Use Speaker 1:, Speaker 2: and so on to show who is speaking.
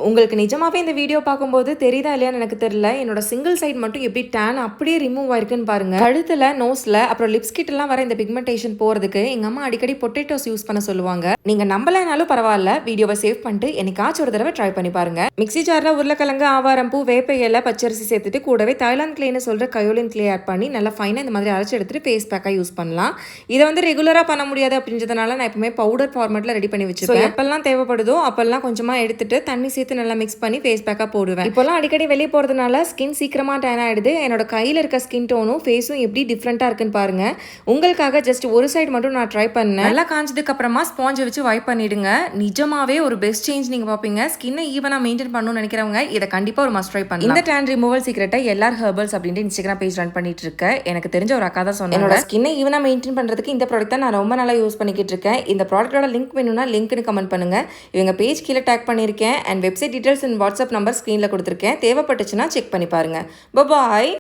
Speaker 1: உங்களுக்கு நிஜமாவே இந்த வீடியோ பார்க்கும்போது தெரியுதா இல்லையான்னு எனக்கு தெரியல. என்னோட சிங்கிள் சைடு மட்டும் எப்படி டேன் அப்படியே ரிமூவ் ஆயிருக்குன்னு பாருங்க. கழுத்துல, நோஸ்ல அப்புறம் லிப்ஸ் கிட்ட எல்லாம் வர இந்த பிக்மெண்டேஷன் போறதுக்கு எங்க அம்மா அடிக்கடி பொட்டேட்டோஸ் யூஸ் பண்ண சொல்லுவாங்க. நீங்க நம்பலனாலும் பரவாயில்ல, வீடியோவை சேவ் பண்ணிட்டு என்னைக்காச்சும் ஒரு தடவை ட்ரை பண்ணி பாருங்க. மிக்ஸி ஜார்ல உருளைக்கிழங்கு, ஆவாரம் பூ, வேப்ப இலை, பச்சரிசி சேர்த்துட்டு கூடவே தாய்லாந்து கிளேன்னு சொல்ற கயோலின் கிளே ஆட் பண்ணி நல்லா ஃபைனா இந்த மாதிரி அரைச்சு எடுத்துட்டு ஃபேஸ் பேக்கா யூஸ் பண்ணலாம். இதை வந்து ரெகுலரா பண்ண முடியாது அப்படின்றதுனால நான் எப்பவுமே பவுடர் ஃபார்மேட்ல ரெடி பண்ணி வச்சிருப்பேன். எப்பெல்லாம் தேவைப்படுதோ அப்பெல்லாம் கொஞ்சமா எடுத்துட்டு தண்ணி சேர்த்து நல்லா மிக்ஸ் பண்ணி ஃபேஸ் பேக்கா போடுவேன். இப்போலாம் அடிக்கடி வெளியே போறதுனால ஸ்கின் சீக்கிரமா டேன் ஆயிடுது. என்னோட கையில இருக்க ஸ்கின் டோனும் ஃபேஸும் எப்படி டிஃப்ரெண்டா இருக்குன்னு பாருங்க. உங்களுக்காக ஜஸ்ட் ஒரு சைடு மட்டும் நான் ட்ரை பண்ணேன். நல்லா காஞ்சதுக்கு அப்புறமா ஸ்பாஞ்சை வச்சு வைப் பண்ணிடுங்க. நிஜமாவே ஒரு பெஸ்ட் சேஞ்ச் நீங்க பாப்பீங்க. ஸ்கின்னை ஈவனா மெயின்டைன் பண்ணணும்னு நினைக்கிறவங்க இதை கண்டிப்பா ஒரு மஸ்ட் ட்ரை பண்ணலாம். இந்த டேன் ரிமூவல் சீக்ரெட்டை எல்லார் ஹெர்பல்ஸ் அப்படின்ட்டு இன்ஸ்டாகிராம் பேஜ் ரன் பண்ணிட்டு இருக்கேன். எனக்கு தெரிஞ்ச ஒரு அக்கா தான் சொன்னாங்க. என்னோட ஸ்கின்னை ஈவனா மெயின்டைன் பண்றதுக்கு இந்த ப்ராடக்ட் தான் நான் ரொம்ப நாளா யூஸ் பண்ணிக்கிட்டு இருக்கேன். இந்த ப்ராடக்ட்டோட லிங்க் வேணும்னா லிங்க்னு கமெண்ட் பண்ணுங்க. இவங்க பேஜ் கீழே டேக் பண்ணியிருக்கேன் and website details and WhatsApp number ஸ்க்ரீனில் கொடுத்துருக்கேன். தேவைப்பட்டுச்சுன்னா செக் பண்ணி பாருங்க. பாய்.